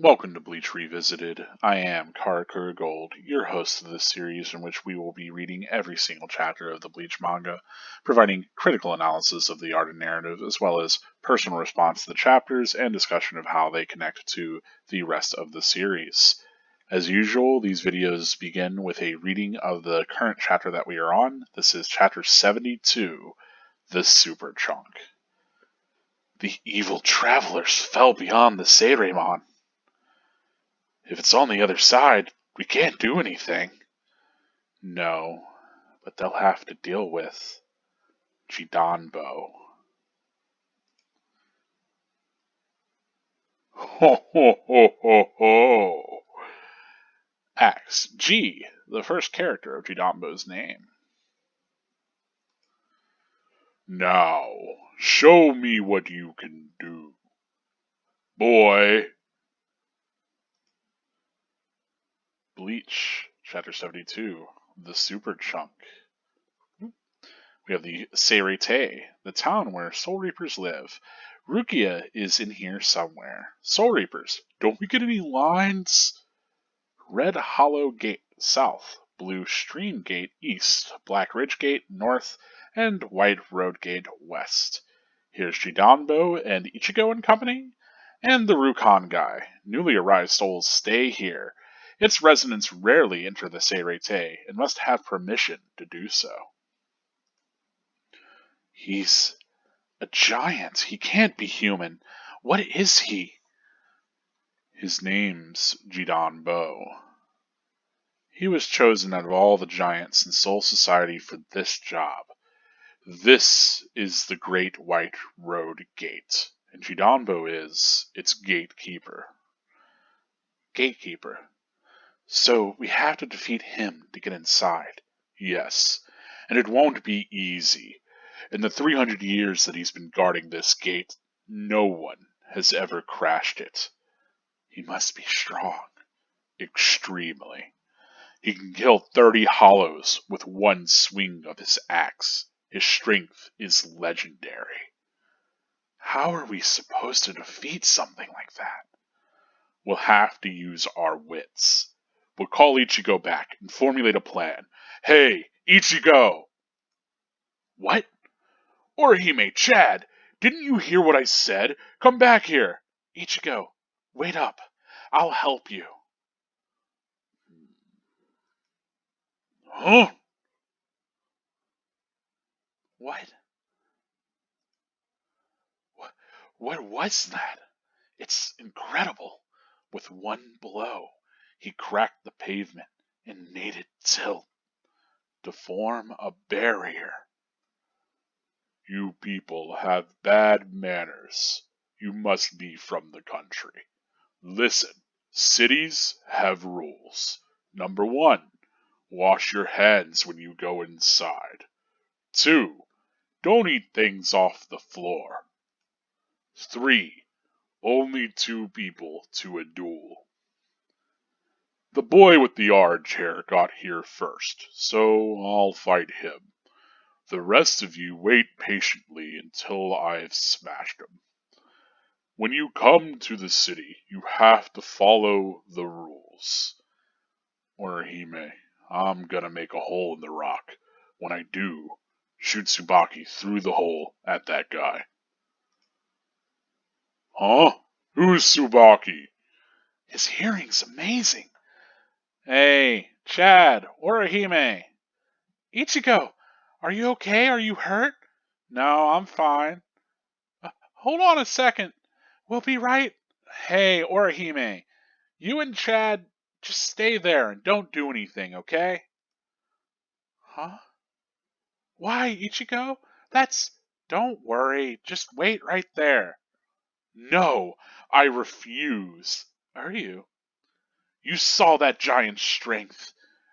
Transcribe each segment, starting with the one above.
Welcome to Bleach Revisited. I am Karakura Gold, your host of this series in which we will be reading every single chapter of the Bleach manga, providing critical analysis of the art and narrative, as well as personal response to the chapters and discussion of how they connect to the rest of the series. As usual, these videos begin with a reading of the current chapter that we are on. This is Chapter 72, The Super Chunk. The evil travelers fell beyond the Seiremon. If it's on the other side, we can't do anything. No, but they'll have to deal with Jidanbo. Ho ho ho ho ho! Acts G, the first character of Jidanbo's name. Now, show me what you can do, boy. Bleach, Chapter 72, The Super Chunk. We have the Seirete, the town where Soul Reapers live. Rukia is in here somewhere. Soul Reapers, don't we get any lines? Red Hollow Gate, south. Blue Stream Gate, east. Black Ridge Gate, north. And White Road Gate, west. Here's Jidanbo and Ichigo and company. And the Rukon guy. Newly arrived souls stay here. Its residents rarely enter the Seirete and must have permission to do so. He's a giant. He can't be human. What is he? His name's Jidanbo. He was chosen out of all the giants in Soul Society for this job. This is the Great White Road Gate, and Jidanbo is its gatekeeper. Gatekeeper. So we have to defeat him to get inside. Yes, and it won't be easy. In the 300 years that he's been guarding this gate, no one has ever crashed it. He must be strong. Extremely. He can kill 30 hollows with one swing of his axe. His strength is legendary. How are we supposed to defeat something like that? We'll have to use our wits. We'll call Ichigo back and formulate a plan. Hey, Ichigo! What? Orihime, Chad, didn't you hear what I said? Come back here. Ichigo, wait up. I'll help you. Huh? What? What was that? It's incredible. With one blow, he cracked the pavement and made it tilt to form a barrier. You people have bad manners. You must be from the country. Listen, cities have rules. Number 1, wash your hands when you go inside. 2, don't eat things off the floor. 3, only 2 people to a duel. The boy with the orange hair got here first, so I'll fight him. The rest of you wait patiently until I've smashed him. When you come to the city, you have to follow the rules. Orihime, I'm gonna make a hole in the rock. When I do, shoot Tsubaki through the hole at that guy. Huh? Who's Tsubaki? His hearing's amazing. Hey, Chad, Orihime. Ichigo, are you okay? Are you hurt? No, I'm fine. Hold on a second. We'll be right. Hey, Orihime, you and Chad just stay there and don't do anything, okay? Huh? Why, Ichigo? Don't worry. Just wait right there. No, I refuse. Are you? You saw that giant's strength.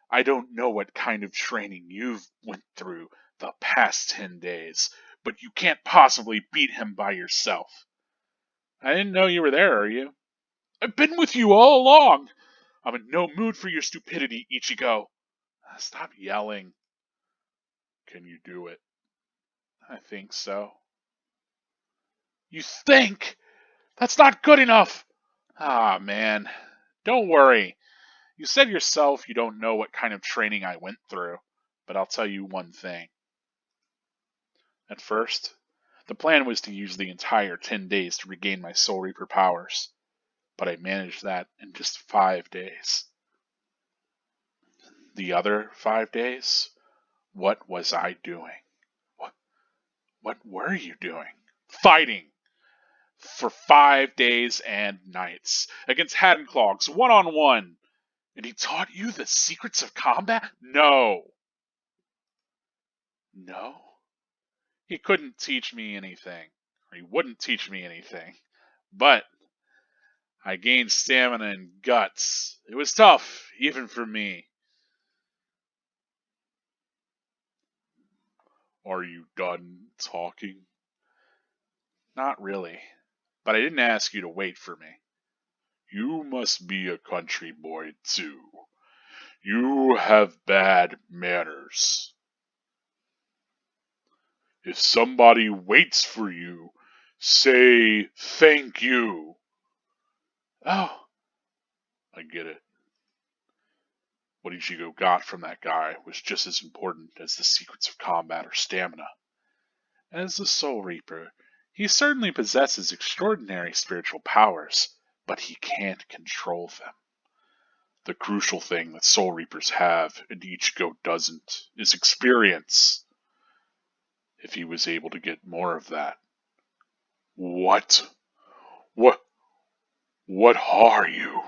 I don't know what kind of training you've went through the past 10 days, but you can't possibly beat him by yourself. I didn't know you were there, are you? I've been with you all along. I'm in no mood for your stupidity, Ichigo. Stop yelling. Can you do it? I think so. You think? That's not good enough. Ah, man. Don't worry. You said yourself you don't know what kind of training I went through, but I'll tell you one thing. At first, the plan was to use the entire 10 days to regain my Soul Reaper powers, but I managed that in just 5 days. The other 5 days, what was I doing? What, what were you doing? Fighting! For 5 days and nights against Haddenclogs, one on one. And he taught you the secrets of combat? No. No? He couldn't teach me anything. Or he wouldn't teach me anything. But I gained stamina and guts. It was tough, even for me. Are you done talking? Not really. But I didn't ask you to wait for me. You must be a country boy, too. You have bad manners. If somebody waits for you, say thank you. Oh, I get it. What Ichigo got from that guy was just as important as the secrets of combat or stamina. As the Soul Reaper, he certainly possesses extraordinary spiritual powers, but he can't control them. The crucial thing that Soul Reapers have and Ichigo doesn't is experience. If he was able to get more of that. What? What? What are you?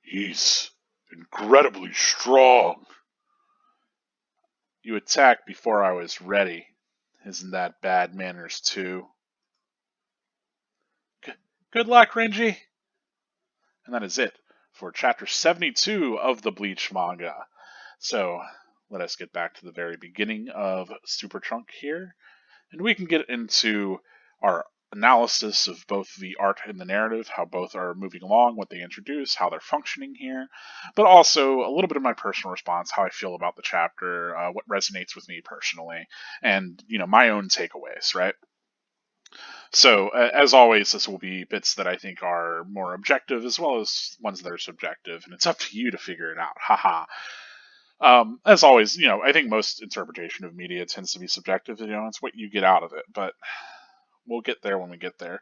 He's incredibly strong. You attacked before I was ready. Isn't that bad manners too? Good luck, Renji. And that is it for chapter 72 of the Bleach manga. So, let us get back to the very beginning of Super Trunk here, and we can get into our analysis of both the art and the narrative, how both are moving along, what they introduce, how they're functioning here, but also a little bit of my personal response, how I feel about the chapter, what resonates with me personally, and my own takeaways, right? So, as always, this will be bits that I think are more objective as well as ones that are subjective, and it's up to you to figure it out. Haha. As always, I think most interpretation of media tends to be subjective. It's what you get out of it, but we'll get there when we get there.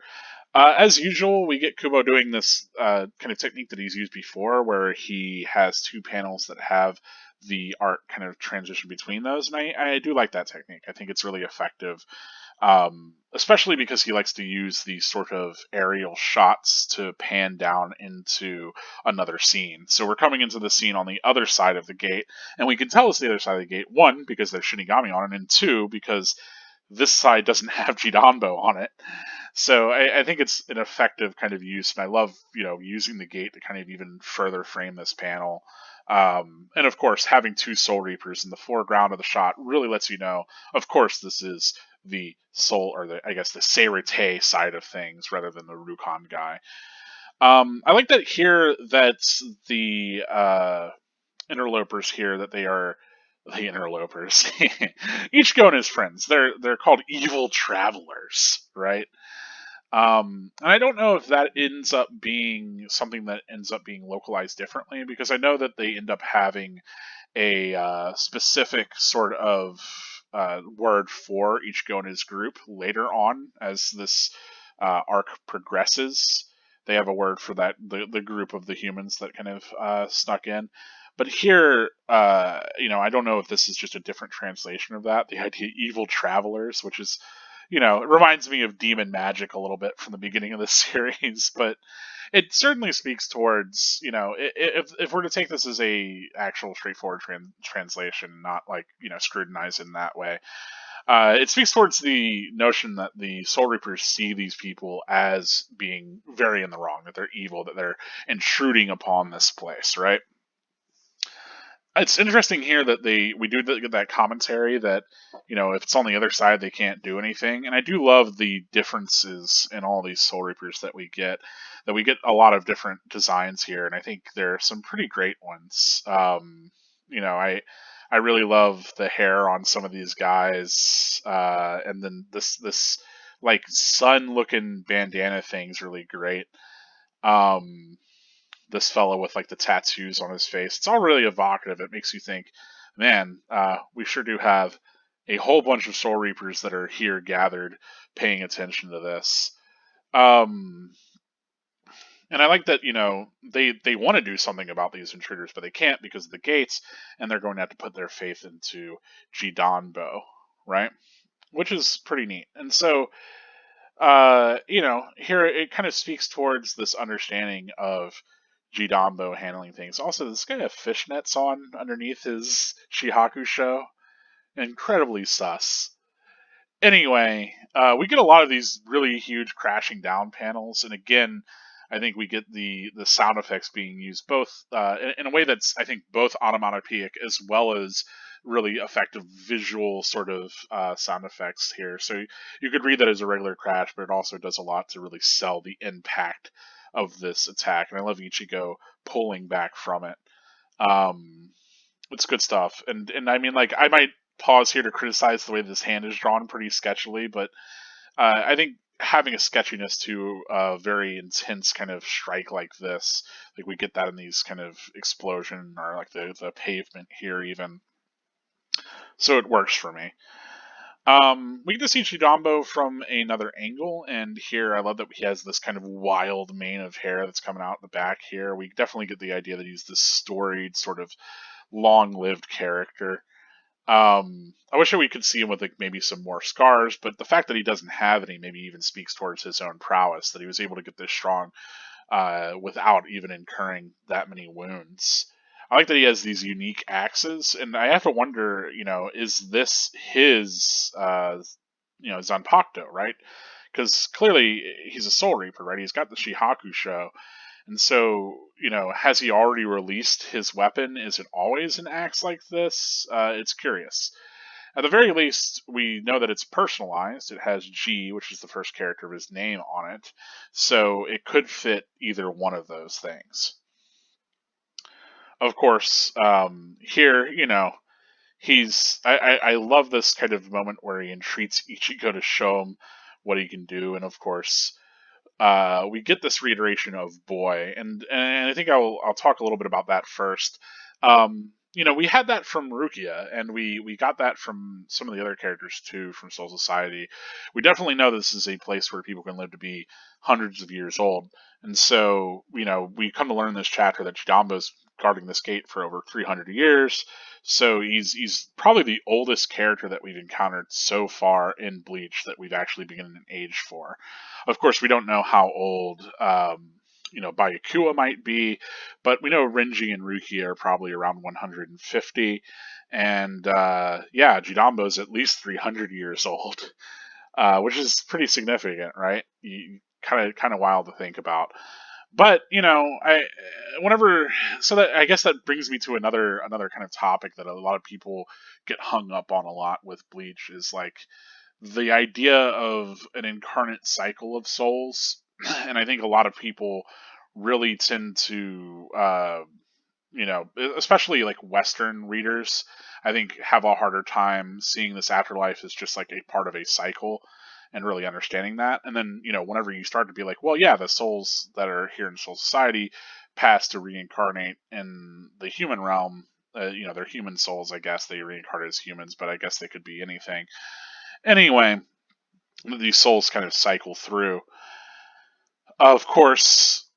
As usual, we get Kubo doing this kind of technique that he's used before, where he has two panels that have the art kind of transition between those, and I do like that technique. I think it's really effective, especially because he likes to use these sort of aerial shots to pan down into another scene. So we're coming into the scene on the other side of the gate, and we can tell it's the other side of the gate, one, because there's Shinigami on it, and two, because this side doesn't have Jidanbo on it. So I think it's an effective kind of use, and I love using the gate to kind of even further frame this panel. And of course, having two Soul Reapers in the foreground of the shot really lets you know, of course, this is the Soul, or I guess the Seirete side of things rather than the Rukon guy. I like that here that the interlopers here, that they are the interlopers. Ichigo and his friends, they're called evil travelers, right? And I don't know if that ends up being something that ends up being localized differently, because I know that they end up having a specific sort of word for Ichigo and his group later on as this arc progresses. They have a word for that, the group of the humans that kind of snuck in. But here, I don't know if this is just a different translation of that. The idea evil travelers, which is, it reminds me of demon magic a little bit from the beginning of the series, but it certainly speaks towards, if we're to take this as a actual straightforward translation, not like, scrutinized in that way, it speaks towards the notion that the Soul Reapers see these people as being very in the wrong, that they're evil, that they're intruding upon this place, right? It's interesting here that we do get that commentary that, if it's on the other side, they can't do anything. And I do love the differences in all these Soul Reapers that we get. That we get a lot of different designs here, and I think there are some pretty great ones. I really love the hair on some of these guys, and then this like sun looking bandana thing's really great. Um, this fellow with like the tattoos on his face. It's all really evocative. It makes you think, man, we sure do have a whole bunch of Soul Reapers that are here gathered, paying attention to this. Um, and I like that, they want to do something about these intruders, but they can't because of the gates, and they're going to have to put their faith into Jidanbo, right? Which is pretty neat. And so, here it kind of speaks towards this understanding of Jidanbo handling things. Also, this guy have fishnets on underneath his Shihaku show. Incredibly sus. Anyway, we get a lot of these really huge crashing down panels, and again, I think we get the sound effects being used both in a way that's, I think, both onomatopoeic as well as really effective visual sort of sound effects here. So you could read that as a regular crash, but it also does a lot to really sell the impact of this attack. And I love Ichigo pulling back from it. Um, it's good stuff. And I mean, like, I might pause here to criticize the way this hand is drawn pretty sketchily, but I think having a sketchiness to a very intense kind of strike like this, like we get that in these kind of explosion or like the pavement here even, so it works for me. We get to see Chidambo from another angle, and here I love that he has this kind of wild mane of hair that's coming out the back here. We definitely get the idea that he's this storied, sort of long-lived character. I wish that we could see him with like maybe some more scars, but the fact that he doesn't have any maybe even speaks towards his own prowess, that he was able to get this strong without even incurring that many wounds. I like that he has these unique axes, and I have to wonder, is this his, Zanpakuto, right? Because clearly he's a Soul Reaper, right? He's got the Shihaku show, and so, has he already released his weapon? Is it always an axe like this? It's curious. At the very least, we know that it's personalized. It has G, which is the first character of his name, on it. So it could fit either one of those things. Of course, here, I love this kind of moment where he entreats Ichigo to show him what he can do. And of course, we get this reiteration of boy, and I think I'll talk a little bit about that first. We had that from Rukia, and we got that from some of the other characters too from Soul Society. We definitely know this is a place where people can live to be hundreds of years old, and so we come to learn in this chapter that Jidambo's guarding this gate for over 300 years. So he's probably the oldest character that we've encountered so far in Bleach that we've actually been an age for. Of course, we don't know how old Byakuya might be, but we know Renji and Ruki are probably around 150, and Jidambo is at least 300 years old, which is pretty significant, right? Kind of wild to think about. But I guess that brings me to another kind of topic that a lot of people get hung up on a lot with Bleach is like the idea of an incarnate cycle of souls. And I think a lot of people really tend to, especially like Western readers, I think have a harder time seeing this afterlife as just like a part of a cycle and really understanding that. And then, whenever you start to be like, well, yeah, the souls that are here in Soul Society pass to reincarnate in the human realm. They're human souls, I guess. They reincarnate as humans, but I guess they could be anything. Anyway, these souls kind of cycle through. Of course,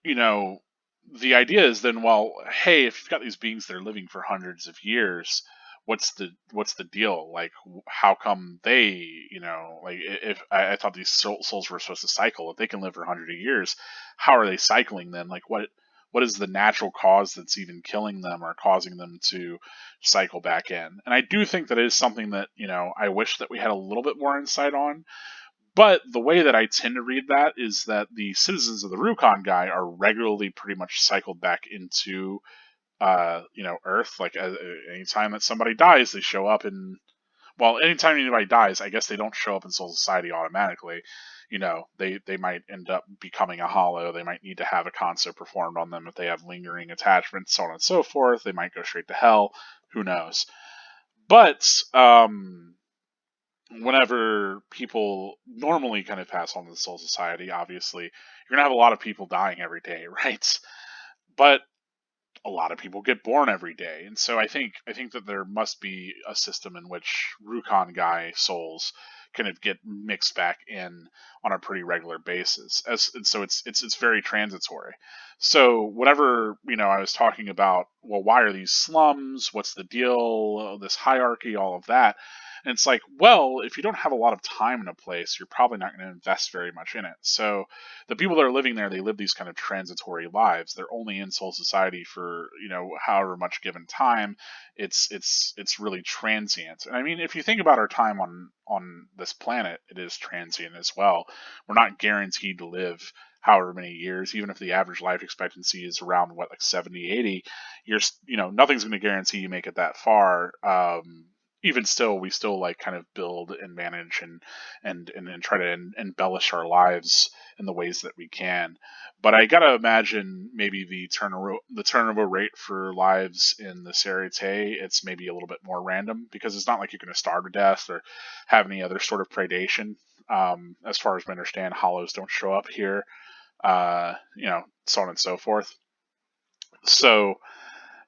the idea is then, well, hey, if you've got these beings that are living for hundreds of years, what's the deal? Like, how come they, like, if I thought these souls were supposed to cycle, if they can live for 100 years, how are they cycling then? Like, what is the natural cause that's even killing them or causing them to cycle back in? And I do think that is something that, I wish that we had a little bit more insight on. But the way that I tend to read that is that the citizens of the Rukon guy are regularly pretty much cycled back into, Earth. Like, anytime that somebody dies, they show up in. Well, anytime anybody dies, I guess they don't show up in Soul Society automatically. They might end up becoming a hollow. They might need to have a concert performed on them if they have lingering attachments, so on and so forth. They might go straight to hell. Who knows? But whenever people normally kind of pass on to the Soul Society, obviously, you're gonna have a lot of people dying every day, right? But a lot of people get born every day, and so I think that there must be a system in which Rukon guy souls kind of get mixed back in on a pretty regular basis. As and so it's very transitory. So whatever I was talking about, well, why are these slums? What's the deal? This hierarchy, all of that. And it's like, well, if you don't have a lot of time in a place, you're probably not going to invest very much in it. So the people that are living there, they live these kind of transitory lives. They're only in Soul Society for however much given time. It's really transient. And I mean, if you think about our time on this planet, it is transient as well. We're not guaranteed to live however many years, even if the average life expectancy is around what, like 70, 80 years. Nothing's going to guarantee you make it that far. Even still, we still like kind of build and manage and try to embellish our lives in the ways that we can. But I gotta imagine maybe the turnover rate for lives in the Serite, it's maybe a little bit more random, because it's not like you're going to starve to death or have any other sort of predation. As far as I understand, hollows don't show up here. So on and so forth. So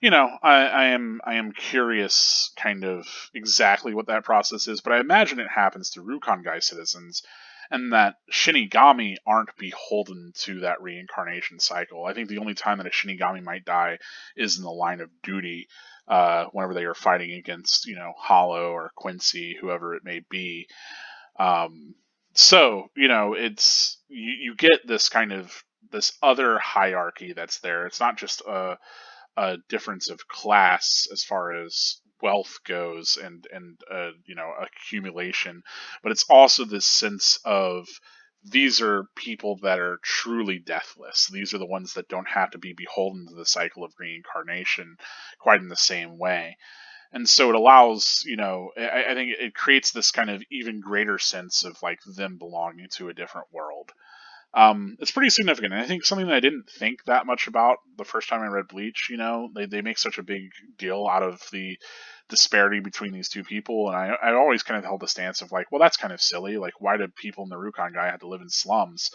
I am curious kind of exactly what that process is, but I imagine it happens to Rukongai citizens, and that Shinigami aren't beholden to that reincarnation cycle. I think the only time that a Shinigami might die is in the line of duty, whenever they are fighting against, Hollow or Quincy, whoever it may be. It's you get this kind of this other hierarchy that's there. It's not just a difference of class as far as wealth goes and accumulation, but it's also this sense of these are people that are truly deathless. These are the ones that don't have to be beholden to the cycle of reincarnation quite in the same way. And so it allows, I think it creates this kind of even greater sense of like them belonging to a different world. It's pretty significant. And I think something that I didn't think that much about the first time I read Bleach. They make such a big deal out of the disparity between these two people, and I always kind of held the stance of like, well, that's kind of silly. Like, why do people in the Rukon guy have to live in slums?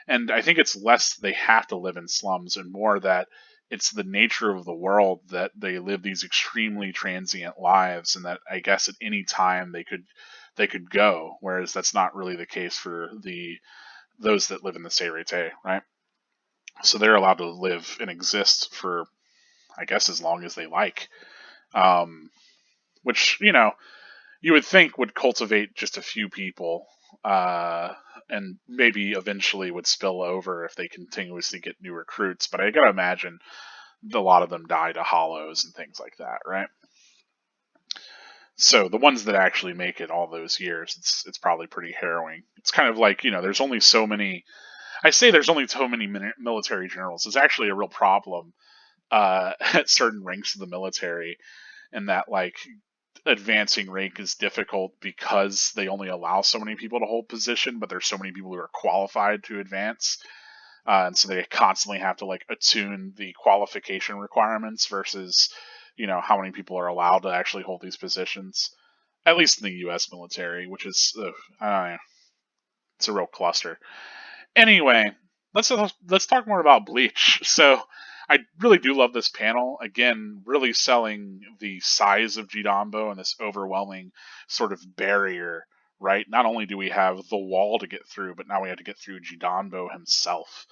And I think it's less they have to live in slums and more that it's the nature of the world that they live these extremely transient lives, and that I guess at any time they could go, whereas that's not really the case for the those that live in the Serite, right? So they're allowed to live and exist for, I guess, as long as they like. Um, which, you would think would cultivate just a few people, and maybe eventually would spill over if they continuously get new recruits. But I gotta imagine a lot of them die to hollows and things like that, right? So the ones that actually make it all those years, it's probably pretty harrowing. It's kind of like, there's only so many. I say there's only so many military generals. It's actually a real problem at certain ranks of the military, and that like advancing rank is difficult because they only allow so many people to hold position, but there's so many people who are qualified to advance, and so they constantly have to like attune the qualification requirements versus how many people are allowed to actually hold these positions. At least in the U.S. military, which is I don't know, it's a real cluster. Anyway, let's talk more about Bleach. So, I really do love this panel. Again, really selling the size of Jidanbo and this overwhelming sort of barrier. Right? Not only do we have the wall to get through, but now we have to get through Jidanbo himself.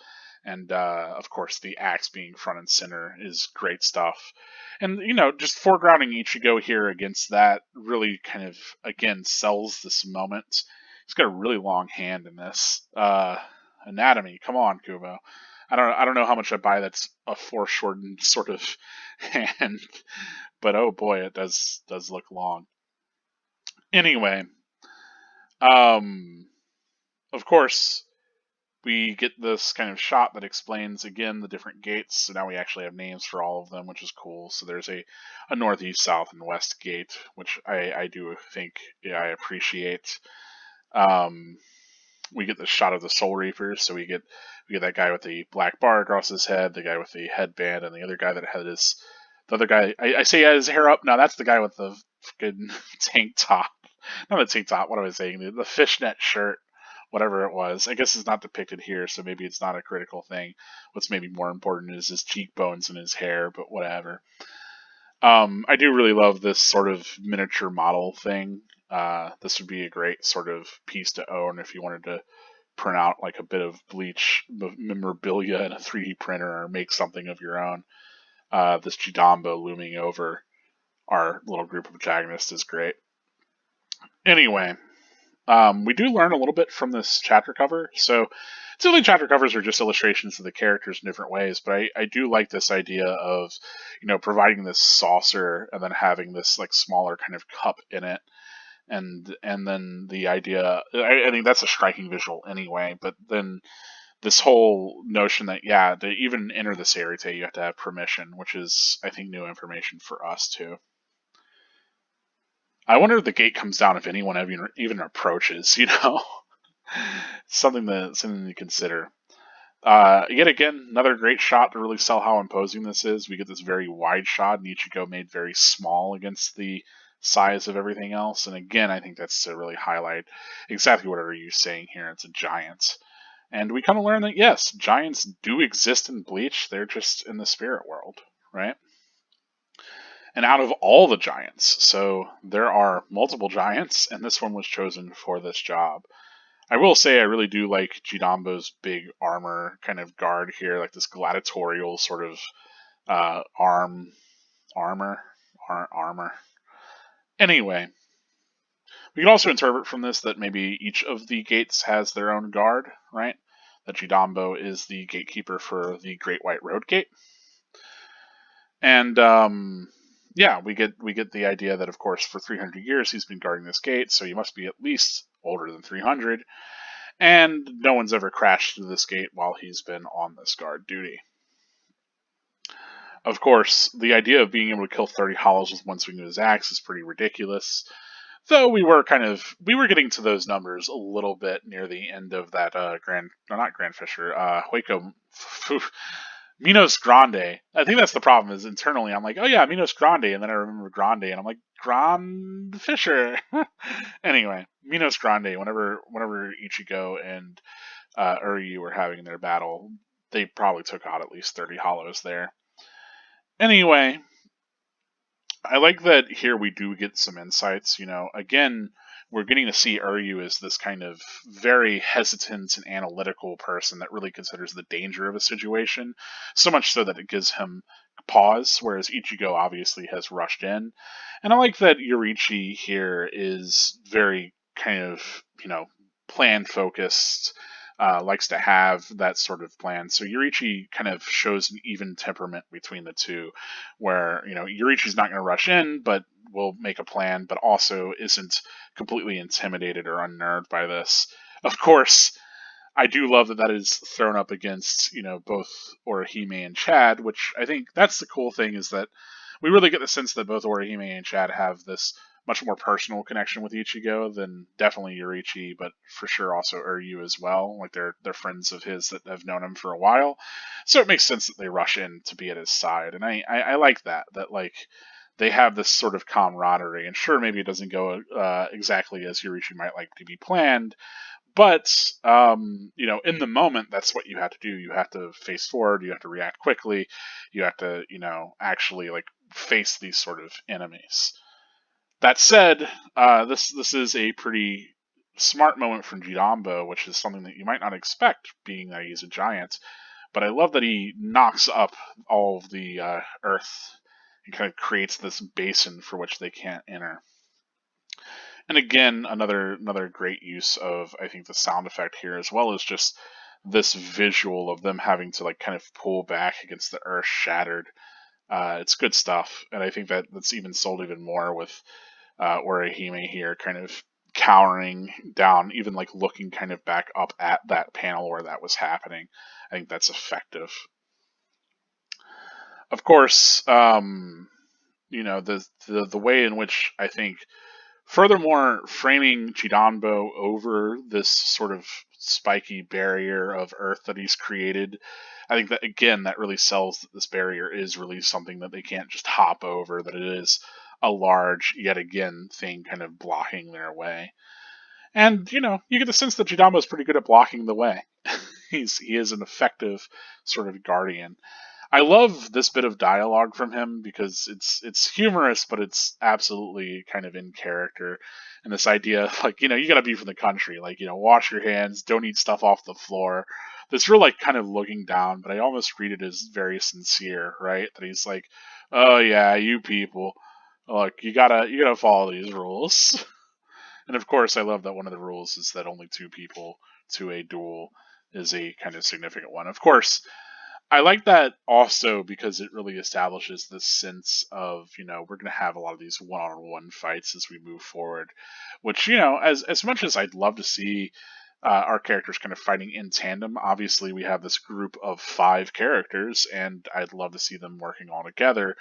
And of course, the axe being front and center is great stuff. And just foregrounding Ichigo here against that really kind of again sells this moment. He's got a really long hand in this. Anatomy. Come on, Kubo. I don't know how much I buy that's a foreshortened sort of hand, but oh boy, it does look long. Anyway, of course, we get this kind of shot that explains again the different gates. So now we actually have names for all of them, which is cool. So there's a northeast, south, and west gate, which I do think I appreciate. We get the shot of the Soul Reapers, so we get that guy with the black bar across his head, the guy with the headband, and the other guy that had the other guy. I say he had his hair up. Now that's the guy with the fucking tank top. not the tank top. What am I saying? The fishnet shirt, whatever it was. I guess it's not depicted here, so maybe it's not a critical thing. What's maybe more important is his cheekbones and his hair, but whatever. I do really love this sort of miniature model thing. This would be a great sort of piece to own if you wanted to print out like a bit of Bleach memorabilia in a 3D printer or make something of your own. This Jidambo looming over our little group of protagonists is great. Anyway, we do learn a little bit from this chapter cover. So, typically chapter covers are just illustrations of the characters in different ways, but I do like this idea of, providing this saucer and then having this like smaller kind of cup in it. And then the idea, I think that's a striking visual anyway, but then this whole notion that, yeah, to even enter this area, you have to have permission, which is, I think, new information for us too. I wonder if the gate comes down if anyone even approaches. Something to consider. Yet again, another great shot to really sell how imposing this is. We get this very wide shot, and Ichigo made very small against the size of everything else. And again, I think that's to really highlight exactly what you're saying here. It's a giant. And we kind of learn that, yes, giants do exist in Bleach. They're just in the spirit world, right? And out of all the giants, so there are multiple giants, and this one was chosen for this job. I will say I really do like Jidambo's big armor kind of guard here, like this gladiatorial sort of armor. Anyway, we can also interpret from this that maybe each of the gates has their own guard, right? That Jidambo is the gatekeeper for the Great White Road Gate. And yeah, we get the idea that, of course, for 300 years he's been guarding this gate, so he must be at least older than 300. And no one's ever crashed through this gate while he's been on this guard duty. Of course, the idea of being able to kill 30 hollows with one swing of his axe is pretty ridiculous. Though we were getting to those numbers a little bit near the end of that not Grand Fisher, Hueco, Minos Grande. I think that's the problem, is internally I'm like, oh yeah, Minos Grande, and then I remember Grande, and I'm like, Grand Fisher. Anyway, Minos Grande, whenever Ichigo and Uryu were having their battle, they probably took out at least 30 hollows there. Anyway, I like that here we do get some insights. Again, we're getting to see Uryu as this kind of very hesitant and analytical person that really considers the danger of a situation, so much so that it gives him pause, whereas Ichigo obviously has rushed in. And I like that Yoriichi here is very kind of, plan focused, likes to have that sort of plan. So Yoriichi kind of shows an even temperament between the two, where, Yoriichi's not going to rush in, but will make a plan, but also isn't completely intimidated or unnerved by this. Of course, I do love that is thrown up against, both Orihime and Chad, which I think that's the cool thing, is that we really get the sense that both Orihime and Chad have this much more personal connection with Ichigo than definitely Yoriichi, but for sure also Uryu as well. Like they're friends of his that have known him for a while, so it makes sense that they rush in to be at his side, and I like that like they have this sort of camaraderie. And sure, maybe it doesn't go exactly as Yoriichi might like to be planned, but in the moment, that's what you have to do. You have to face forward. You have to react quickly. You have to, actually like face these sort of enemies. That said, this is a pretty smart moment from Jidambo, which is something that you might not expect, being that he's a giant. But I love that he knocks up all of the earth and kind of creates this basin for which they can't enter. And again, another great use of, I think, the sound effect here, as well as just this visual of them having to like kind of pull back against the earth shattered. It's good stuff, and I think that's even sold even more with Orihime here kind of cowering down, even like looking kind of back up at that panel where that was happening. I think that's effective. Of course, the way in which I think, furthermore, framing Jidambo over this sort of spiky barrier of earth that he's created, I think that, again, that really sells that this barrier is really something that they can't just hop over, that it is a large, yet again, thing kind of blocking their way. And, you get the sense that Jidamo is pretty good at blocking the way. He is an effective sort of guardian. I love this bit of dialogue from him because it's humorous, but it's absolutely kind of in character. And this idea, like, you gotta be from the country, like, wash your hands, don't eat stuff off the floor. This real, like, kind of looking down, but I almost read it as very sincere, right? That he's like, oh yeah, you people, look, you gotta follow these rules. And of course, I love that one of the rules is that only two people to a duel is a kind of significant one. Of course, I like that also because it really establishes this sense of, we're going to have a lot of these one-on-one fights as we move forward, which, as much as I'd love to see our characters kind of fighting in tandem, obviously we have this group of 5 characters, and I'd love to see them working all together.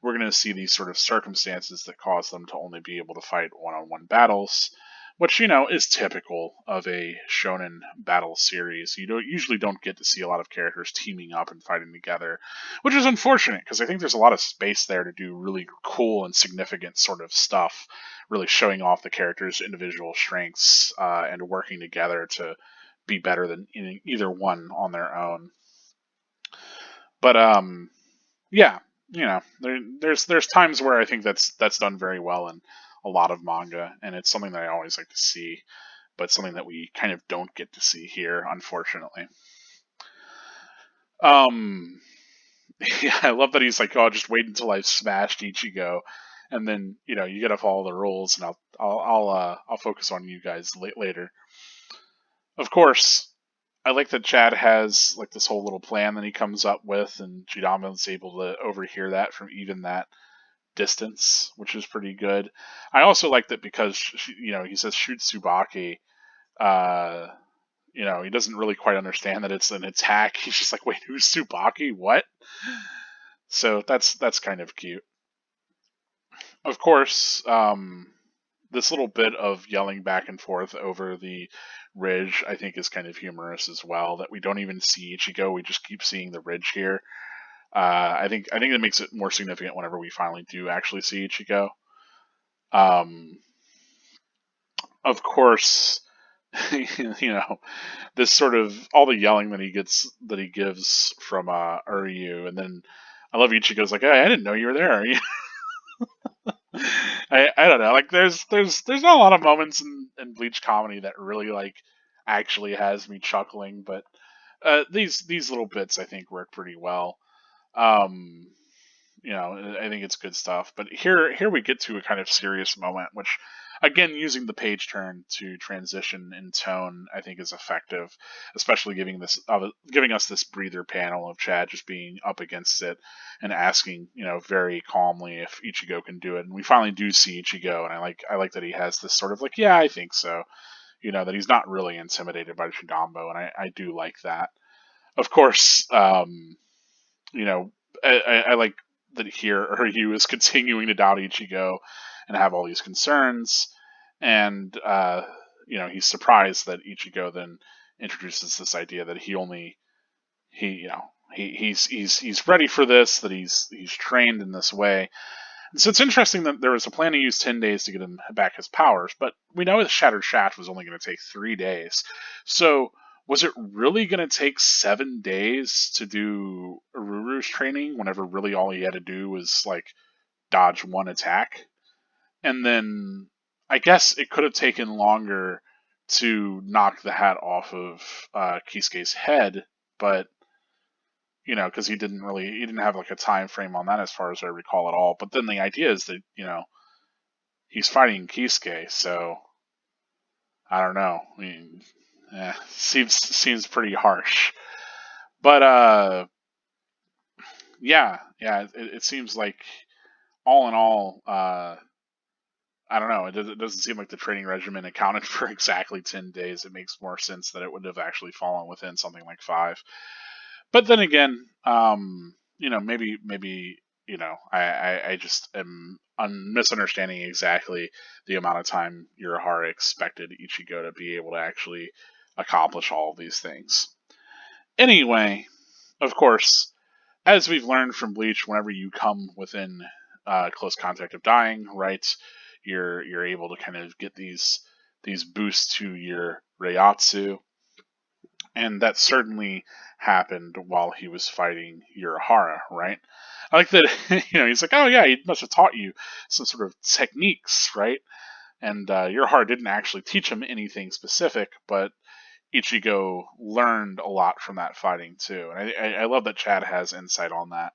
We're going to see these sort of circumstances that cause them to only be able to fight one-on-one battles, which is typical of a shonen battle series. Usually don't get to see a lot of characters teaming up and fighting together, which is unfortunate because I think there's a lot of space there to do really cool and significant sort of stuff, really showing off the characters' individual strengths and working together to be better than either one on their own. But yeah, there's times where I think that's done very well in a lot of manga, and it's something that I always like to see, but something that we kind of don't get to see here, unfortunately. Um, yeah, I love that he's like, oh, just wait until I've smashed Ichigo, and then you gotta follow the rules, and I'll focus on you guys later. Of course, I like that Chad has like this whole little plan that he comes up with, and Judama is able to overhear that from even that distance, which is pretty good. I also like that because he says shoot Tsubaki. Uh, he doesn't really quite understand that it's an attack. He's just like, wait, who's Tsubaki? What? So that's kind of cute. Of course, this little bit of yelling back and forth over the ridge, I think, is kind of humorous as well. That we don't even see Ichigo, we just keep seeing the ridge here. I think that makes it more significant whenever we finally do actually see Ichigo. Um, of course, this sort of all the yelling that he gives from Uryu, and then I love Ichigo's like, hey, I didn't know you were there. I don't know. Like there's not a lot of moments in Bleach comedy that really like actually has me chuckling, but these little bits I think work pretty well. Um, I think it's good stuff. But here we get to a kind of serious moment, which again, using the page turn to transition in tone, I think is effective, especially giving us this breather panel of Chad just being up against it and asking, very calmly if Ichigo can do it. And we finally do see Ichigo, and I like that he has this sort of like, yeah, I think so. That he's not really intimidated by Shidambo, and I do like that. Of course, you know, I like that here Ryu is continuing to doubt Ichigo and have all these concerns, and he's surprised that Ichigo then introduces this idea that he's ready for this, that he's trained in this way. And so it's interesting that there was a plan to use 10 days to get him back his powers, but we know his Shattered Shaft was only going to take 3 days. So was it really going to take 7 days to do Ururu's training whenever really all he had to do was like dodge one attack? And then I guess it could have taken longer to knock the hat off of Kisuke's head, but because he didn't have like a time frame on that as far as I recall at all. But then the idea is that he's fighting Kisuke, so I don't know. I mean, seems pretty harsh. But yeah, it seems like all in all, I don't know. It doesn't seem like the training regimen accounted for exactly 10 days. It makes more sense that it would have actually fallen within something like 5. But then again, maybe I just am misunderstanding exactly the amount of time Urahara expected Ichigo to be able to actually accomplish all of these things. Anyway, of course, as we've learned from Bleach, whenever you come within close contact of dying, right? You're able to kind of get these boosts to your Reiatsu, and that certainly happened while he was fighting Urahara, right? I like that. He's like, oh yeah, he must have taught you some sort of techniques, right? And Urahara didn't actually teach him anything specific, but Ichigo learned a lot from that fighting too, and I love that Chad has insight on that.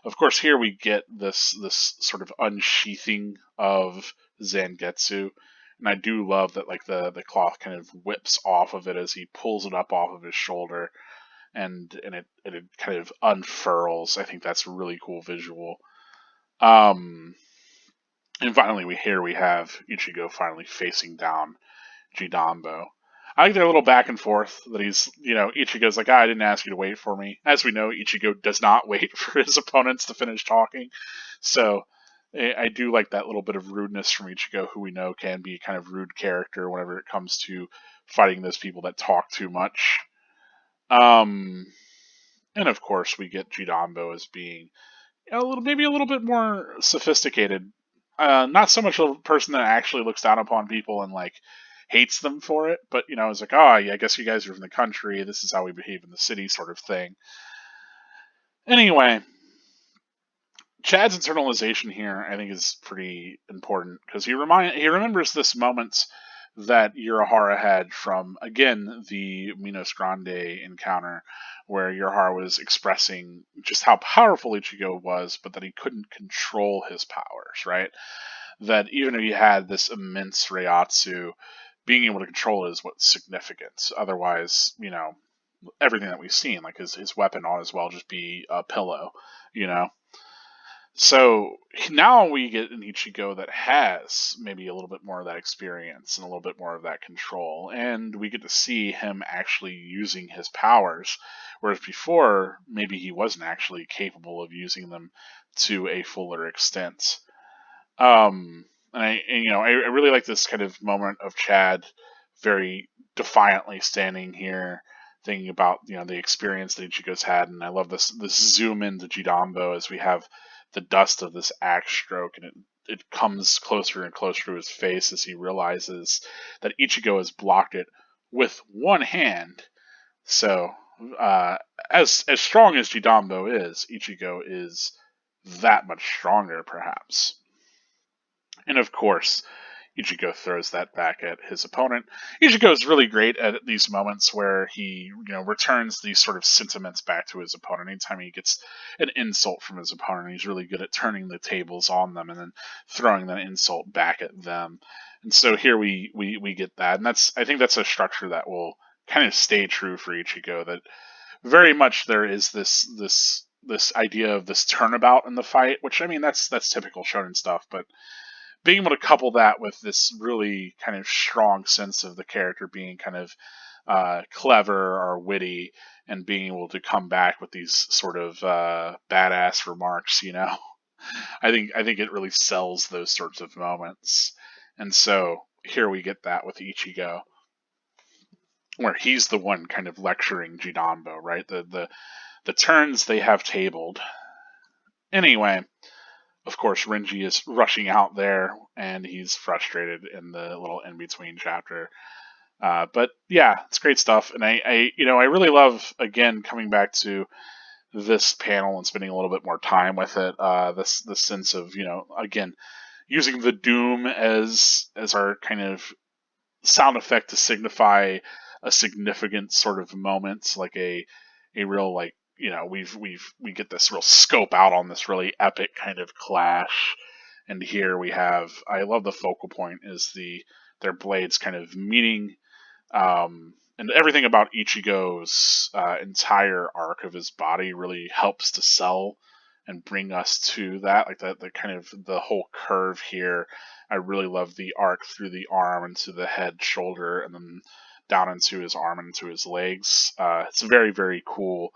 Of course, here we get this sort of unsheathing of Zangetsu, and I do love that like the cloth kind of whips off of it as he pulls it up off of his shoulder, and it kind of unfurls. I think that's a really cool visual. Um, and finally, we have Ichigo finally facing down Jidanbo. I like their little back and forth that Ichigo's like, I didn't ask you to wait for me. As we know, Ichigo does not wait for his opponents to finish talking. So I do like that little bit of rudeness from Ichigo, who we know can be kind of rude character whenever it comes to fighting those people that talk too much. And of course, we get Jidanbo as being maybe a little bit more sophisticated. Not so much a person that actually looks down upon people and like hates them for it, but it's like, oh yeah, I guess you guys are from the country. This is how we behave in the city, sort of thing. Anyway, Chad's internalization here, I think, is pretty important because he remembers this moment that Urahara had from, again, the Minos Grande encounter, where Urahara was expressing just how powerful Ichigo was, but that he couldn't control his powers, right? That even if he had this immense Reiatsu, being able to control it is what's significant. Otherwise, everything that we've seen, like his weapon ought as well just be a pillow, you know? So now we get an Ichigo that has maybe a little bit more of that experience and a little bit more of that control, and we get to see him actually using his powers, whereas before maybe he wasn't actually capable of using them to a fuller extent. I really like this kind of moment of Chad very defiantly standing here, thinking about the experience that Ichigo's had, and I love this zoom into Jidanbo as we have the dust of this axe stroke, and it comes closer and closer to his face as he realizes that Ichigo has blocked it with one hand. So, as strong as Jidanbo is, Ichigo is that much stronger, perhaps. And of course, Ichigo throws that back at his opponent. Ichigo is really great at these moments where he, returns these sort of sentiments back to his opponent. Anytime he gets an insult from his opponent, he's really good at turning the tables on them and then throwing that insult back at them. And so here we get that, and I think that's a structure that will kind of stay true for Ichigo. That very much there is this idea of this turnabout in the fight, which I mean that's typical shonen stuff, but being able to couple that with this really kind of strong sense of the character being kind of clever or witty, and being able to come back with these sort of badass remarks, I think it really sells those sorts of moments. And so here we get that with Ichigo, where he's the one kind of lecturing Jidanbo, right? The turns they have tabled. Anyway, of course, Renji is rushing out there, and he's frustrated in the little in-between chapter. But yeah, it's great stuff, and I really love, again, coming back to this panel and spending a little bit more time with it. This sense of again, using the doom as our kind of sound effect to signify a significant sort of moment, like a real like we get this real scope out on this really epic kind of clash. And here we have, I love the focal point is their blades kind of meeting, and everything about Ichigo's entire arc of his body really helps to sell and bring us to that, like the kind of the whole curve here. I really love the arc through the arm into the head, shoulder, and then down into his arm and into his legs. It's very, very cool,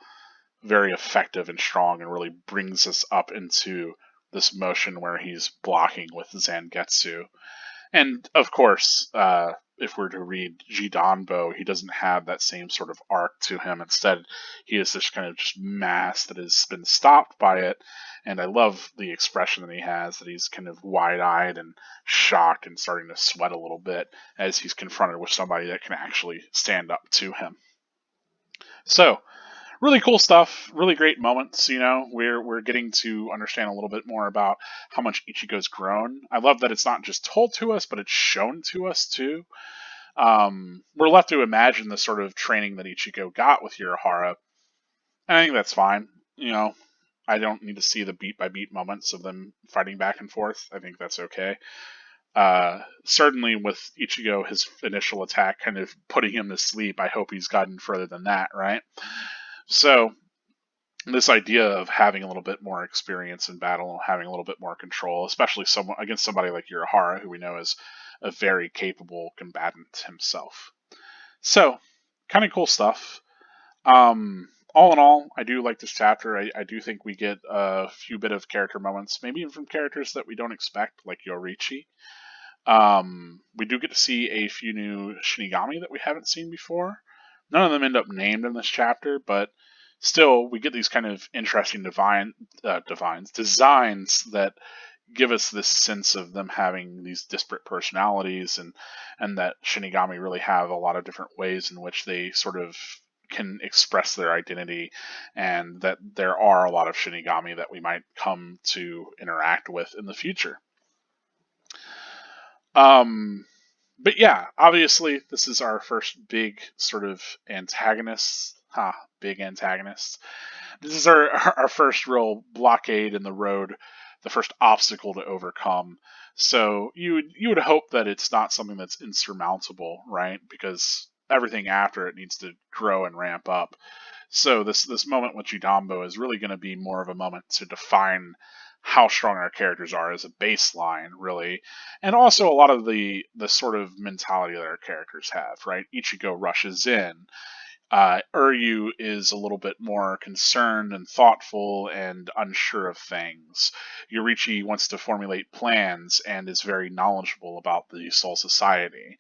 very effective and strong, and really brings us up into this motion where he's blocking with Zangetsu. And of course, if we're to read Jidanbo, he doesn't have that same sort of arc to him. Instead, he is this kind of just mass that has been stopped by it. And I love the expression that he has, that he's kind of wide-eyed and shocked and starting to sweat a little bit as he's confronted with somebody that can actually stand up to him. So, really cool stuff, really great moments. We're getting to understand a little bit more about how much Ichigo's grown. I love that it's not just told to us, but it's shown to us too. We're left to imagine the sort of training that Ichigo got with Urahara, and I think that's fine. I don't need to see the beat by beat moments of them fighting back and forth. I think that's okay. Certainly with Ichigo, his initial attack kind of putting him to sleep, I hope he's gotten further than that, right? So this idea of having a little bit more experience in battle and having a little bit more control, especially against somebody like Urahara, who we know is a very capable combatant himself. So, kind of cool stuff. All in all, I do like this chapter. I do think we get a few bit of character moments, maybe even from characters that we don't expect, like Yorichi. We do get to see a few new Shinigami that we haven't seen before. None of them end up named in this chapter, but still, we get these kind of interesting designs that give us this sense of them having these disparate personalities, and that Shinigami really have a lot of different ways in which they sort of can express their identity, and that there are a lot of Shinigami that we might come to interact with in the future. But yeah, obviously this is our first big sort of antagonist. Big antagonist. This is our first real blockade in the road, the first obstacle to overcome. So you would hope that it's not something that's insurmountable, right? Because everything after it needs to grow and ramp up. So this moment with Jidanbo is really going to be more of a moment to define how strong our characters are as a baseline, really, and also a lot of the sort of mentality that our characters have, right? Ichigo rushes in. Uryu is a little bit more concerned and thoughtful and unsure of things. Yorichi wants to formulate plans and is very knowledgeable about the Soul Society.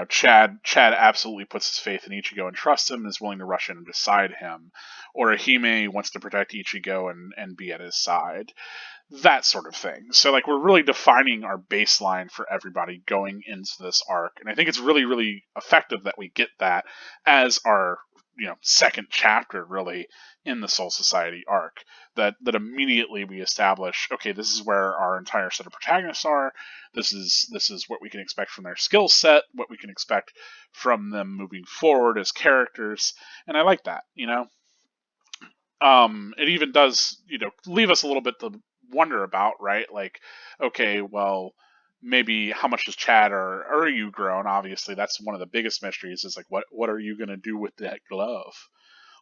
Chad absolutely puts his faith in Ichigo and trusts him and is willing to rush in and beside him. Or Hime wants to protect Ichigo and be at his side. That sort of thing. So, we're really defining our baseline for everybody going into this arc. And I think it's really, really effective that we get that as our, second chapter, really, in the Soul Society arc. That immediately we establish, okay, this is where our entire set of protagonists are. This is what we can expect from their skill set, what we can expect from them moving forward as characters. And I like that, It even does, leave us a little bit to wonder about, right? Okay, well, maybe how much has Chad or Uryu grown? Obviously, that's one of the biggest mysteries. Is what are you gonna do with that glove?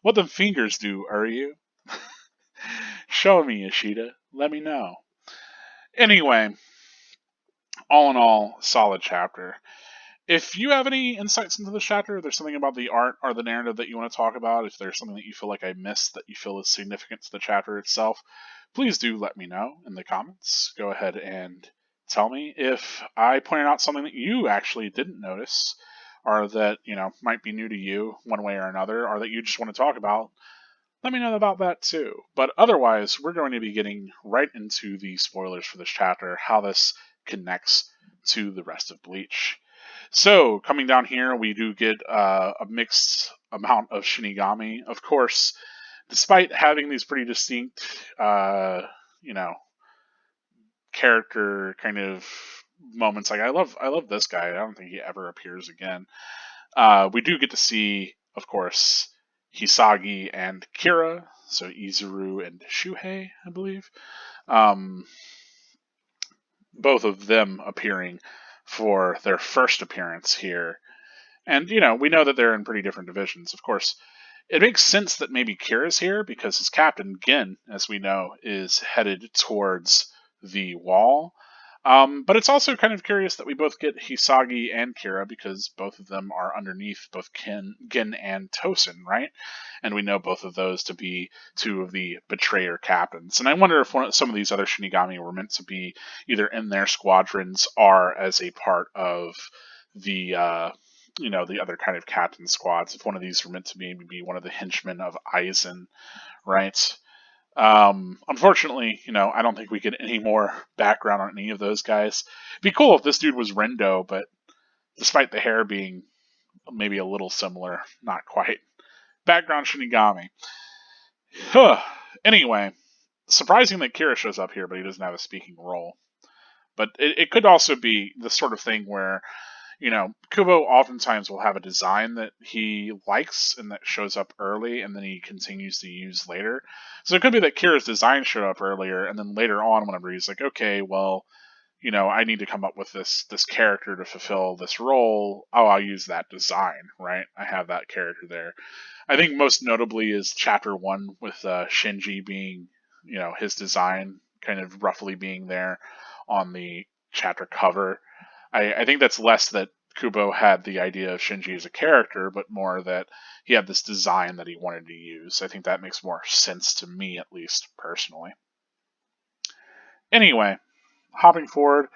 What them fingers do, Uryu? Show me, Ishida. Let me know. Anyway, all in all, solid chapter. If you have any insights into this chapter, if there's something about the art or the narrative that you want to talk about, if there's something that you feel like I missed that you feel is significant to the chapter itself, please do let me know in the comments. Go ahead and tell me. If I pointed out something that you actually didn't notice, or that, might be new to you one way or another, or that you just want to talk about, let me know about that too. But otherwise, we're going to be getting right into the spoilers for this chapter, how this connects to the rest of Bleach. So, coming down here, we do get a mixed amount of Shinigami. Of course, despite having these pretty distinct, character kind of moments. I love this guy. I don't think he ever appears again. We do get to see, of course, Hisagi and Kira. So Izuru and Shuhei, I believe. Both of them appearing for their first appearance here. And, we know that they're in pretty different divisions. Of course, it makes sense that maybe Kira's here because his captain, Gin, as we know, is headed towards the wall. But it's also kind of curious that we both get Hisagi and Kira because both of them are underneath both Gin and Tosin, right? And we know both of those to be two of the betrayer captains. And I wonder if some of these other Shinigami were meant to be either in their squadrons or as a part of the the other kind of captain squads. If one of these were meant to maybe be one of the henchmen of Aizen, right? Unfortunately, I don't think we get any more background on any of those guys. It'd be cool if this dude was Rendo, but despite the hair being maybe a little similar, not quite. Background Shinigami. Huh. Anyway, surprising that Kira shows up here, but he doesn't have a speaking role. But it could also be the sort of thing where Kubo oftentimes will have a design that he likes and that shows up early and then he continues to use later. So it could be that Kira's design showed up earlier and then later on, whenever he's like, okay, well, I need to come up with this character to fulfill this role. Oh, I'll use that design, right? I have that character there. I think most notably is Chapter 1 with Shinji being, his design kind of roughly being there on the chapter cover. I think that's less that Kubo had the idea of Shinji as a character, but more that he had this design that he wanted to use. I think that makes more sense to me, at least personally. Anyway, hopping forward,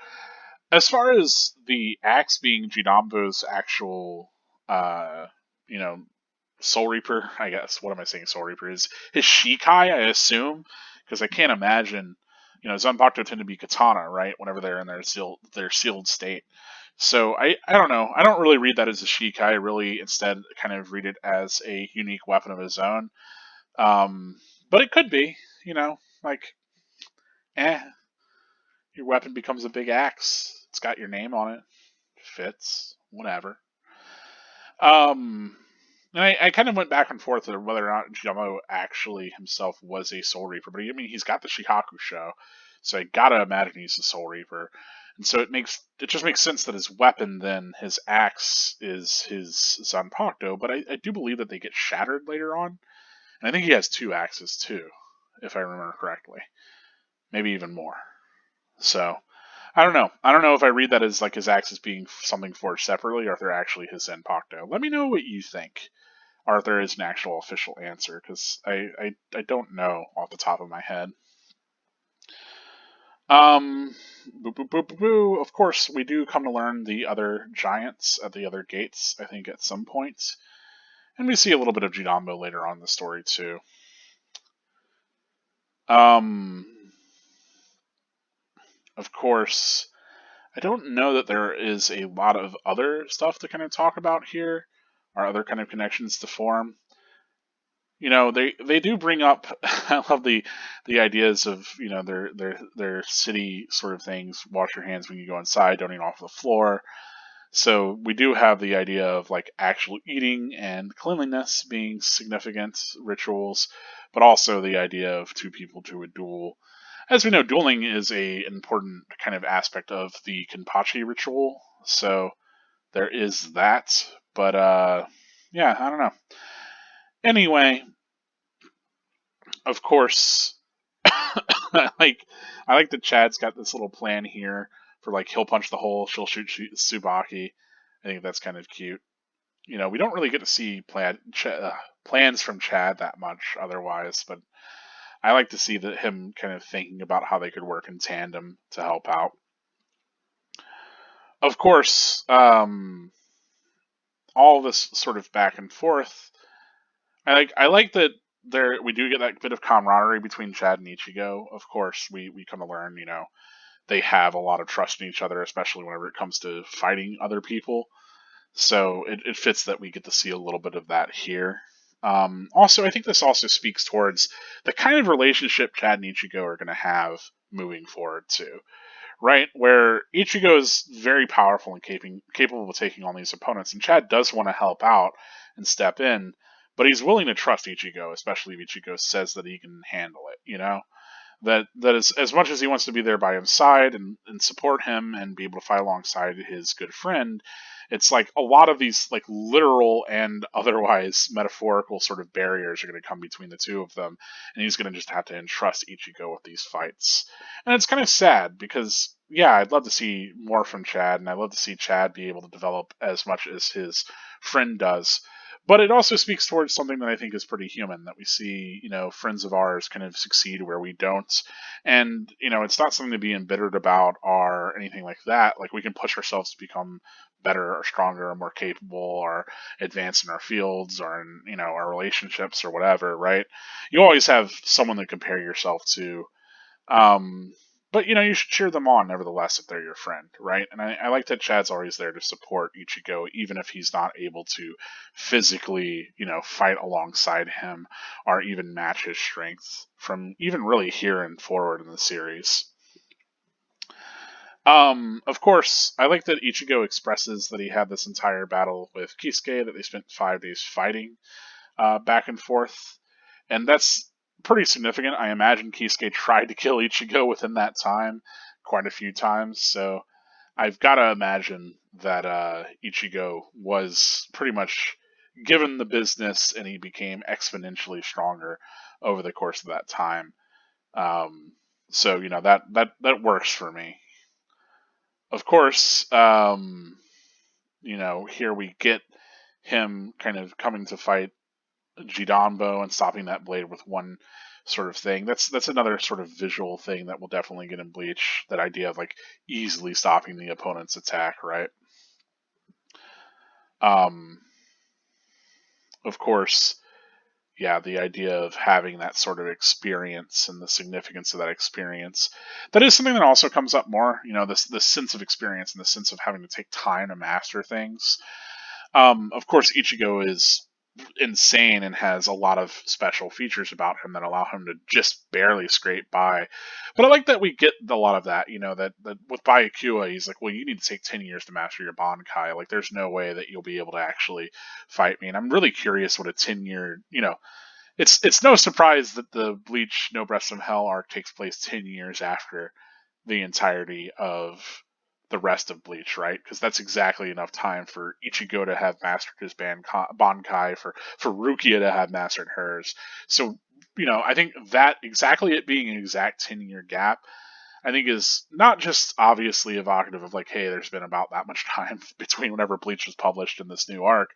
as far as the axe being Jidanbo's actual, Soul Reaper, I guess. What am I saying? Soul Reaper is his Shikai, I assume, because I can't imagine. Zanpakuto tend to be katana, right? Whenever they're in their sealed state. So I don't know. I don't really read that as a Shikai. I really instead kind of read it as a unique weapon of his own. But it could be, like, your weapon becomes a big axe. It's got your name on it. Fits. Whatever. And I kind of went back and forth on whether or not Jumbo actually himself was a Soul Reaper, but he's got the Shihaku show, so I gotta imagine he's a Soul Reaper, and so it just makes sense that his weapon, then his axe, is his Zanpakuto. But I do believe that they get shattered later on, and I think he has two axes too, if I remember correctly, maybe even more. So I don't know. I don't know if I read that as like his axes being something forged separately, or if they're actually his Zanpakuto. Let me know what you think. Or if there is an actual official answer, because I don't know off the top of my head. Boo, boo, boo, boo, boo. Of course, we do come to learn the other giants at the other gates, I think, at some point. And we see a little bit of Jidanbo later on in the story, too. Of course, I don't know that there is a lot of other stuff to kind of talk about here, or other kind of connections to form. They do bring up I love the ideas of their city sort of things. Wash your hands when you go inside, don't eat off the floor. So we do have the idea of like actual eating and cleanliness being significant rituals, but also the idea of two people to a duel. As we know, dueling is an important kind of aspect of the Kenpachi ritual, so there is that. But yeah, I don't know. Anyway, of course, I like that Chad's got this little plan here for like he'll punch the hole, she'll shoot Tsubaki. I think that's kind of cute. We don't really get to see plans from Chad that much otherwise, but I like to see that him kind of thinking about how they could work in tandem to help out. Of course, all this sort of back and forth. I like that we do get that bit of camaraderie between Chad and Ichigo. Of course, we come to learn, they have a lot of trust in each other, especially whenever it comes to fighting other people. So it fits that we get to see a little bit of that here. Also, I think this also speaks towards the kind of relationship Chad and Ichigo are going to have moving forward too, right? Where Ichigo is very powerful and capable of taking on these opponents, and Chad does want to help out and step in, but he's willing to trust Ichigo, especially if Ichigo says that he can handle it. That is, as much as he wants to be there by his side and support him and be able to fight alongside his good friend, it's like a lot of these like literal and otherwise metaphorical sort of barriers are going to come between the two of them, and he's going to just have to entrust Ichigo with these fights. And it's kind of sad because yeah, I'd love to see more from Chad, and I'd love to see Chad be able to develop as much as his friend does. But it also speaks towards something that I think is pretty human, that we see, friends of ours kind of succeed where we don't. And, it's not something to be embittered about or anything like that. Like, we can push ourselves to become better or stronger or more capable or advance in our fields or in, our relationships or whatever, right? You always have someone to compare yourself to, um, but you should cheer them on nevertheless if they're your friend, right? And I like that Chad's always there to support Ichigo, even if he's not able to physically, fight alongside him or even match his strength from even really here and forward in the series. Of course, I like that Ichigo expresses that he had this entire battle with Kisuke, that they spent 5 days fighting back and forth, and that's pretty significant. I imagine Kisuke tried to kill Ichigo within that time quite a few times, so I've got to imagine that Ichigo was pretty much given the business, and he became exponentially stronger over the course of that time. Um, so that works for me. Of course, here we get him kind of coming to fight Jidanbo and stopping that blade with one sort of thing. That's another sort of visual thing that we'll definitely get in Bleach. That idea of like easily stopping the opponent's attack, right? Um, of course, yeah, the idea of having that sort of experience and the significance of that experience. That is something that also comes up more. This sense of experience and the sense of having to take time to master things. Of course, Ichigo is insane and has a lot of special features about him that allow him to just barely scrape by. But I like that we get a lot of that. That with Byakuya, he's like, well, you need to take 10 years to master your Bankai. Like, there's no way that you'll be able to actually fight me. And I'm really curious what a 10-year, it's no surprise that the Bleach No Breath from Hell arc takes place 10 years after the entirety of the rest of Bleach, right? Because that's exactly enough time for Ichigo to have mastered his Bankai, for Rukia to have mastered hers. So, I think that exactly it being an exact 10-year gap, I think is not just obviously evocative of like, hey, there's been about that much time between whenever Bleach was published and this new arc,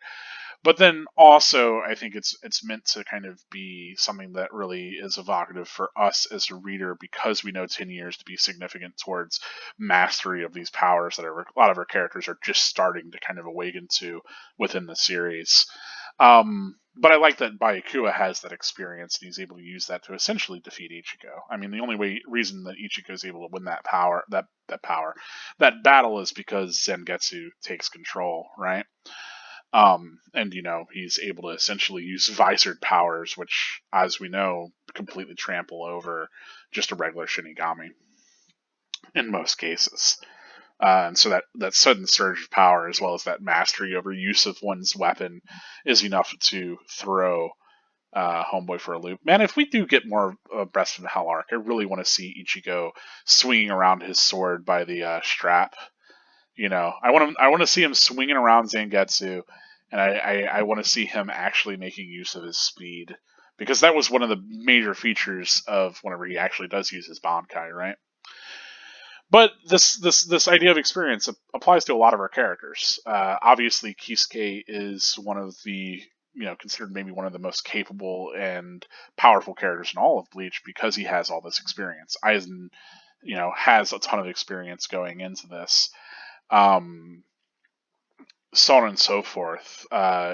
but then also I think it's meant to kind of be something that really is evocative for us as a reader, because we know 10 years to be significant towards mastery of these powers that a lot of our characters are just starting to kind of awaken to within the series. But I like that Byakuya has that experience and he's able to use that to essentially defeat Ichigo. I mean, the only reason that Ichigo is able to win that battle is because Zangetsu takes control, right? And he's able to essentially use visored powers, which, as we know, completely trample over just a regular Shinigami in most cases. And so that sudden surge of power, as well as that mastery over use of one's weapon, is enough to throw Homeboy for a loop. Man, if we do get more Breath from the Hell arc, I really want to see Ichigo swinging around his sword by the strap. I want to see him swinging around Zangetsu, and I want to see him actually making use of his speed, because that was one of the major features of whenever he actually does use his Bankai, right? But this idea of experience applies to a lot of our characters. Obviously, Kisuke is one of the considered maybe one of the most capable and powerful characters in all of Bleach, because he has all this experience. Aizen, has a ton of experience going into this. Um, so on and so forth.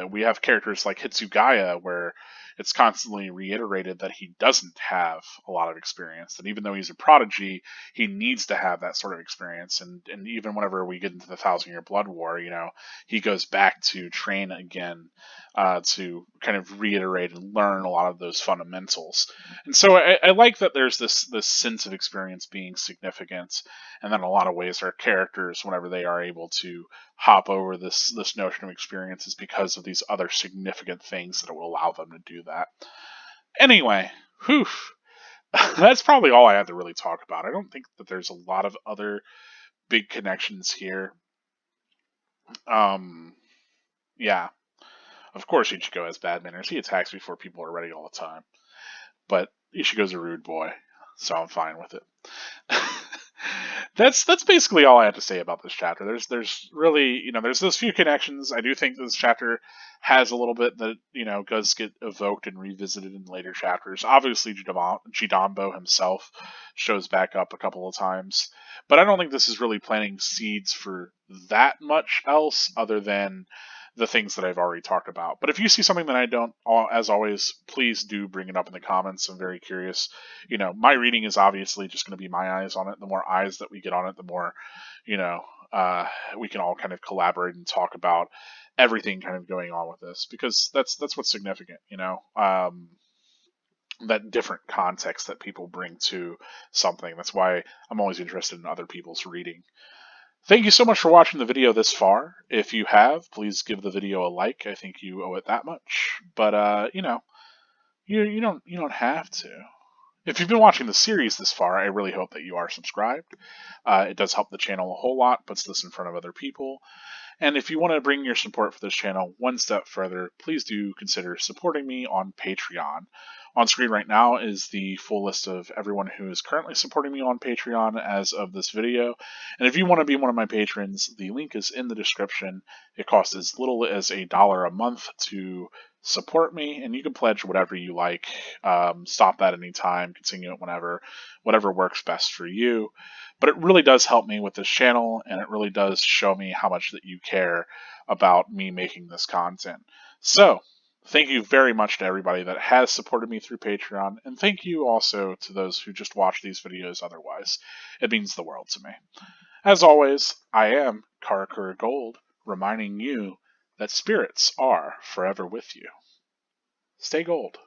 We have characters like Hitsugaya, where it's constantly reiterated that he doesn't have a lot of experience. That even though he's a prodigy, he needs to have that sort of experience. And even whenever we get into the Thousand Year Blood War, he goes back to train again to kind of reiterate and learn a lot of those fundamentals. And so I like that there's this sense of experience being significant, and then in a lot of ways our characters, whenever they are able to hop over this notion of experience, is because of these other significant things that will allow them to do that. Anyway, whew, that's probably all I had to really talk about. I don't think that there's a lot of other big connections here. Um, yeah, of course Ichigo has bad manners. He attacks before people are ready all the time. But Ichigo's a rude boy, so I'm fine with it. That's basically all I had to say about this chapter. There's really, there's those few connections. I do think this chapter has a little bit that does get evoked and revisited in later chapters. Obviously, Jidambo himself shows back up a couple of times, but I don't think this is really planting seeds for that much else other than the things that I've already talked about. But if you see something that I don't, as always, please do bring it up in the comments. I'm very curious. My reading is obviously just going to be my eyes on it. The more eyes that we get on it, the more, you know, we can all kind of collaborate and talk about everything kind of going on with this, because that's what's significant, that different context that people bring to something. That's why I'm always interested in other people's reading. Thank you so much for watching the video this far. If you have, please give the video a like. I think you owe it that much. But you don't have to. If you've been watching the series this far, I really hope that you are subscribed. It does help the channel a whole lot, puts this in front of other people. And if you want to bring your support for this channel one step further, please do consider supporting me on Patreon. On screen right now is the full list of everyone who is currently supporting me on Patreon as of this video. And if you want to be one of my patrons, the link is in the description. It costs as little as $1 a month to support me, and you can pledge whatever you like. Stop that anytime, continue it whenever, whatever works best for you. But it really does help me with this channel, and it really does show me how much that you care about me making this content. So, thank you very much to everybody that has supported me through Patreon, and thank you also to those who just watch these videos otherwise. It means the world to me. As always, I am Karakura Gold, reminding you that spirits are forever with you. Stay gold.